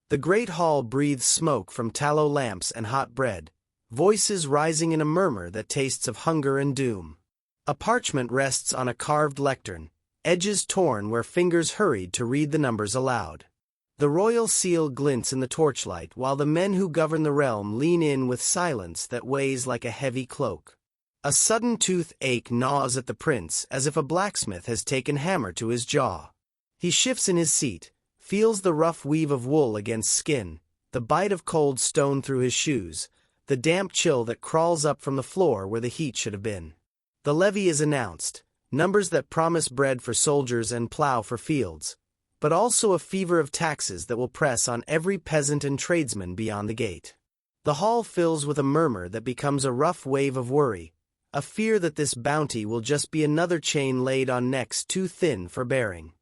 The great hall breathes smoke from tallow lamps and hot bread, voices rising in a murmur that tastes of hunger and doom. A parchment rests on a carved lectern, edges torn where fingers hurried to read the numbers aloud. The royal seal glints in the torchlight while the men who govern the realm lean in with silence that weighs like a heavy cloak. A sudden toothache gnaws at the prince as if a blacksmith has taken hammer to his jaw. He shifts in his seat, feels the rough weave of wool against skin, the bite of cold stone through his shoes, the damp chill that crawls up from the floor where the heat should have been. The levy is announced, numbers that promise bread for soldiers and plow for fields, but also a fever of taxes that will press on every peasant and tradesman beyond the gate. The hall fills with a murmur that becomes a rough wave of worry, a fear that this bounty will just be another chain laid on necks too thin for bearing.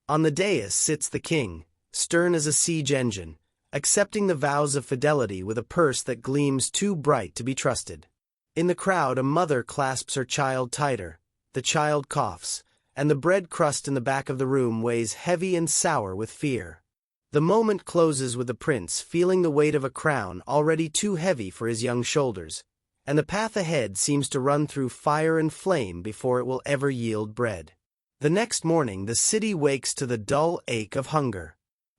On the dais sits the king, stern as a siege engine, accepting the vows of fidelity with a purse that gleams too bright to be trusted. In the crowd a mother clasps her child tighter, the child coughs, and the bread crust in the back of the room weighs heavy and sour with fear. The moment closes with the prince feeling the weight of a crown already too heavy for his young shoulders, and the path ahead seems to run through fire and flame before it will ever yield bread. The next morning the city wakes to the dull ache of hunger.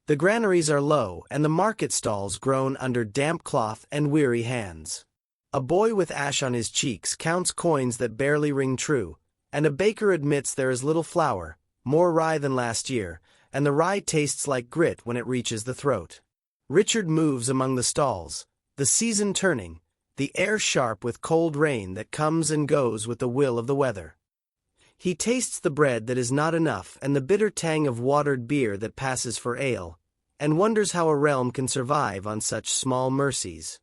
The granaries are low and the market stalls groan under damp cloth and weary hands. A boy with ash on his cheeks counts coins that barely ring true, and a baker admits there is little flour, more rye than last year, and the rye tastes like grit when it reaches the throat. Richard moves among the stalls, the season turning, the air sharp with cold rain that comes and goes with the will of the weather. He tastes the bread that is not enough and the bitter tang of watered beer that passes for ale, and wonders how a realm can survive on such small mercies.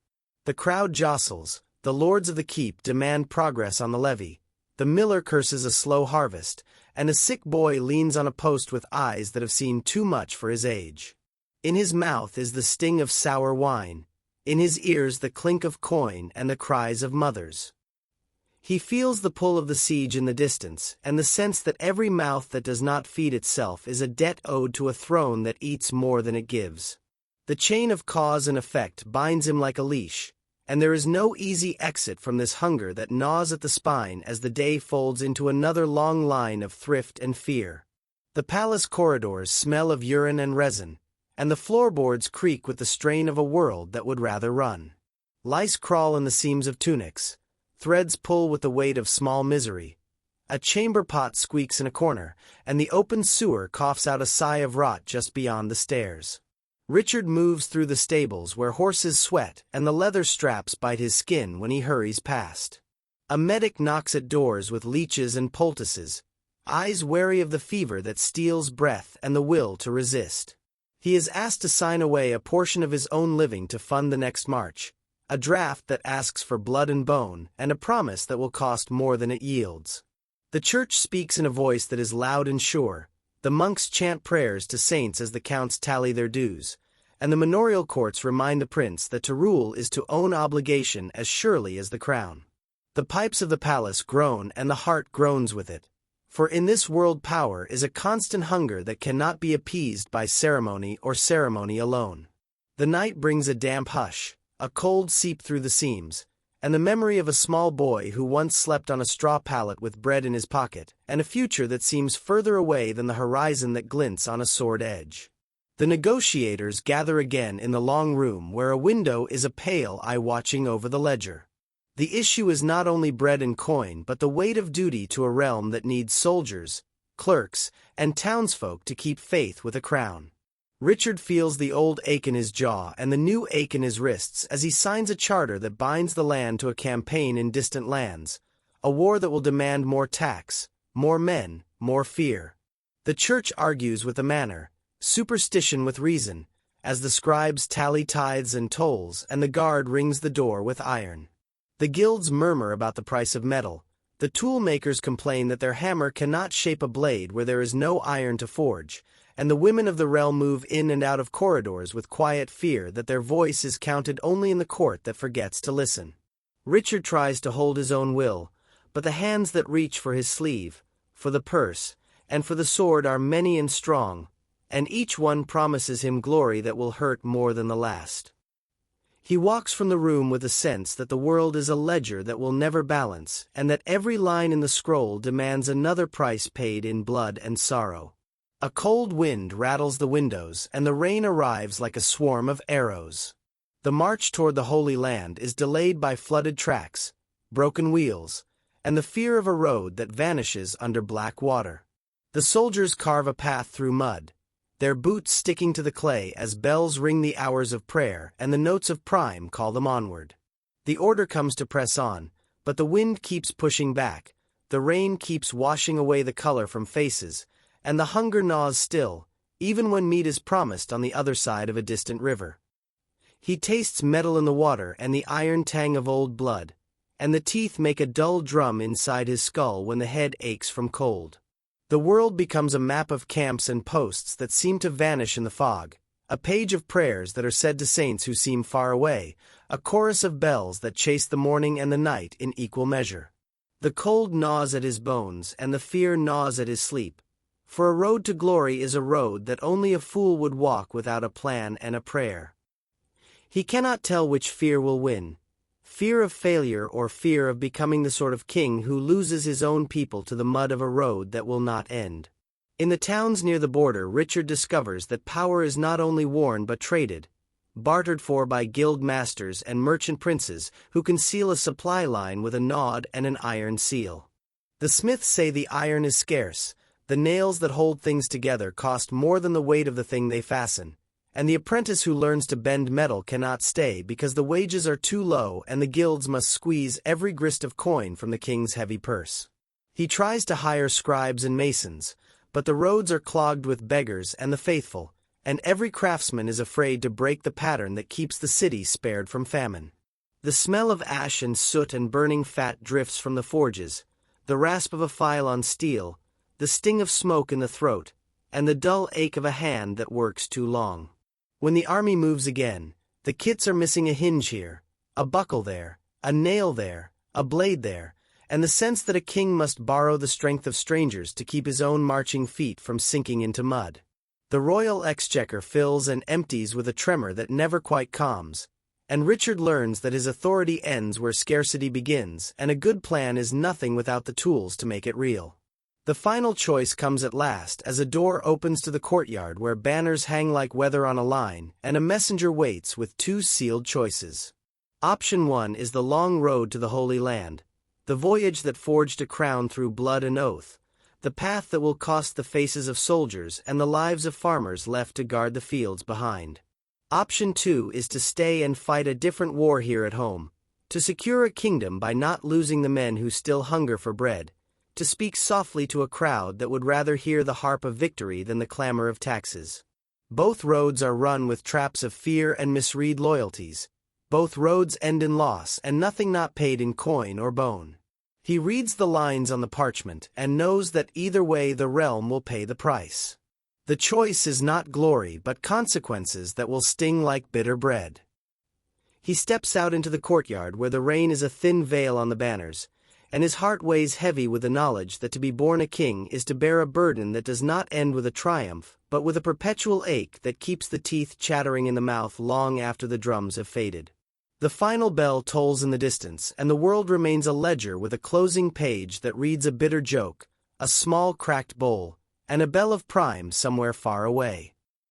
The crowd jostles, the lords of the keep demand progress on the levy, the miller curses a slow harvest, and a sick boy leans on a post with eyes that have seen too much for his age. In his mouth is the sting of sour wine, in his ears the clink of coin and the cries of mothers. He feels the pull of the siege in the distance, and the sense that every mouth that does not feed itself is a debt owed to a throne that eats more than it gives. The chain of cause and effect binds him like a leash, and there is no easy exit from this hunger that gnaws at the spine as the day folds into another long line of thrift and fear. The palace corridors smell of urine and resin, and the floorboards creak with the strain of a world that would rather run. Lice crawl in the seams of tunics. Threads pull with the weight of small misery. A chamber pot squeaks in a corner, and the open sewer coughs out a sigh of rot just beyond the stairs. Richard moves through the stables where horses sweat and the leather straps bite his skin when he hurries past. A medic knocks at doors with leeches and poultices, eyes wary of the fever that steals breath and the will to resist. He is asked to sign away a portion of his own living to fund the next march. A draft that asks for blood and bone, and a promise that will cost more than it yields. The church speaks in a voice that is loud and sure, the monks chant prayers to saints as the counts tally their dues, and the manorial courts remind the prince that to rule is to own obligation as surely as the crown. The pipes of the palace groan and the heart groans with it, for in this world power is a constant hunger that cannot be appeased by ceremony or ceremony alone. The night brings a damp hush, a cold seep through the seams, and the memory of a small boy who once slept on a straw pallet with bread in his pocket, and a future that seems further away than the horizon that glints on a sword edge. The negotiators gather again in the long room where a window is a pale eye watching over the ledger. The issue is not only bread and coin but the weight of duty to a realm that needs soldiers, clerks, and townsfolk to keep faith with a crown. Richard feels the old ache in his jaw and the new ache in his wrists as he signs a charter that binds the land to a campaign in distant lands, a war that will demand more tax, more men, more fear. The church argues with a manner, superstition with reason, as the scribes tally tithes and tolls and the guard rings the door with iron. The guilds murmur about the price of metal, the tool makers complain that their hammer cannot shape a blade where there is no iron to forge, and the women of the realm move in and out of corridors with quiet fear that their voice is counted only in the court that forgets to listen. Richard tries to hold his own will, but the hands that reach for his sleeve, for the purse, and for the sword are many and strong, and each one promises him glory that will hurt more than the last. He walks from the room with a sense that the world is a ledger that will never balance, and that every line in the scroll demands another price paid in blood and sorrow. A cold wind rattles the windows, and the rain arrives like a swarm of arrows. The march toward the Holy Land is delayed by flooded tracks, broken wheels, and the fear of a road that vanishes under black water. The soldiers carve a path through mud, their boots sticking to the clay as bells ring the hours of prayer and the notes of prime call them onward. The order comes to press on, but the wind keeps pushing back, the rain keeps washing away the color from faces, and the hunger gnaws still, even when meat is promised on the other side of a distant river. He tastes metal in the water and the iron tang of old blood, and the teeth make a dull drum inside his skull when the head aches from cold. The world becomes a map of camps and posts that seem to vanish in the fog, a page of prayers that are said to saints who seem far away, a chorus of bells that chase the morning and the night in equal measure. The cold gnaws at his bones and the fear gnaws at his sleep, for a road to glory is a road that only a fool would walk without a plan and a prayer. He cannot tell which fear will win, fear of failure or fear of becoming the sort of king who loses his own people to the mud of a road that will not end. In the towns near the border, Richard discovers that power is not only worn but traded, bartered for by guild masters and merchant princes who can seal a supply line with a nod and an iron seal. The smiths say the iron is scarce, the nails that hold things together cost more than the weight of the thing they fasten, and the apprentice who learns to bend metal cannot stay because the wages are too low and the guilds must squeeze every grist of coin from the king's heavy purse. He tries to hire scribes and masons, but the roads are clogged with beggars and the faithful, and every craftsman is afraid to break the pattern that keeps the city spared from famine. The smell of ash and soot and burning fat drifts from the forges, the rasp of a file on steel, the sting of smoke in the throat, and the dull ache of a hand that works too long. When the army moves again, the kits are missing a hinge here, a buckle there, a nail there, a blade there, and the sense that a king must borrow the strength of strangers to keep his own marching feet from sinking into mud. The royal exchequer fills and empties with a tremor that never quite calms, and Richard learns that his authority ends where scarcity begins, and a good plan is nothing without the tools to make it real. The final choice comes at last as a door opens to the courtyard where banners hang like weather on a line, and a messenger waits with two sealed choices. Option 1 is the long road to the Holy Land, the voyage that forged a crown through blood and oath, the path that will cost the faces of soldiers and the lives of farmers left to guard the fields behind. Option 2 is to stay and fight a different war here at home, to secure a kingdom by not losing the men who still hunger for bread, to speak softly to a crowd that would rather hear the harp of victory than the clamor of taxes. Both roads are run with traps of fear and misread loyalties. Both roads end in loss and nothing not paid in coin or bone. He reads the lines on the parchment and knows that either way the realm will pay the price. The choice is not glory but consequences that will sting like bitter bread. He steps out into the courtyard where the rain is a thin veil on the banners, and his heart weighs heavy with the knowledge that to be born a king is to bear a burden that does not end with a triumph, but with a perpetual ache that keeps the teeth chattering in the mouth long after the drums have faded. The final bell tolls in the distance, and the world remains a ledger with a closing page that reads a bitter joke, a small cracked bowl, and a bell of prime somewhere far away.